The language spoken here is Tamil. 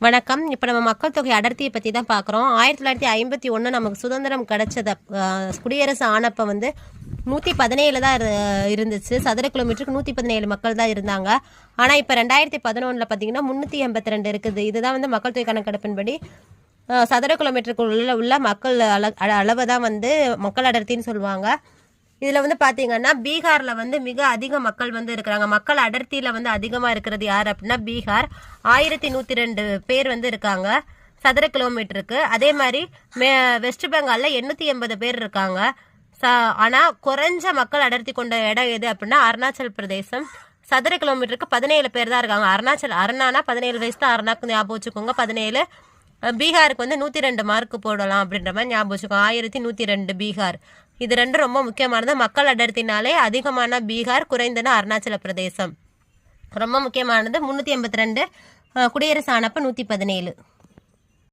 வணக்கம். இப்போ நம்ம மக்கள் தொகை அடர்த்தியை பற்றி தான் பார்க்குறோம். 1951 நமக்கு சுதந்திரம் கிடைச்சத குடியரசு ஆனப்போ வந்து 117 தான் இருந்துச்சு. சதுர கிலோமீட்டருக்கு 117 மக்கள் தான் இருந்தாங்க. ஆனால் இப்போ 2011 பார்த்தீங்கன்னா 382 இருக்குது. இதுதான் வந்து மக்கள் தொகை கணக்கெடுப்பின்படி சதுர கிலோமீட்டருக்கு உள்ள மக்கள் அளவை தான் வந்து மக்கள் அடர்த்தின்னு சொல்லுவாங்க. இதில் வந்து பார்த்தீங்கன்னா பீகாரில் வந்து மிக அதிக மக்கள் வந்து இருக்கிறாங்க. மக்கள் அடர்த்தியில் வந்து அதிகமாக இருக்கிறது யார் அப்படின்னா பீகார். 1102 பேர் வந்து இருக்காங்க சதுர கிலோமீட்டருக்கு. அதே மாதிரி வெஸ்ட் பெங்காலில் 880 பேர் இருக்காங்க. ஆனால் குறைஞ்ச மக்கள் அடர்த்தி கொண்ட இடம் எது அப்படின்னா அருணாச்சல் பிரதேசம். சதுர கிலோமீட்டருக்கு 17 பேர் தான் இருக்காங்க. அருணானா 17 வயசு தான் அருணாக்கு ஞாபகம் வச்சுக்கோங்க. 17. பீகாருக்கு வந்து 102 மார்க் போடலாம் அப்படின்ற மாதிரி ஞாபகம் வச்சுக்கோங்க. 1102 பீகார். இது ரெண்டும் ரொம்ப முக்கியமானது. மக்கள் அடர்த்தினாலே அதிகமான பீகார், குறைந்தன அருணாச்சல பிரதேசம். ரொம்ப முக்கியமானது 382, குடியரசு ஆனப்ப 117.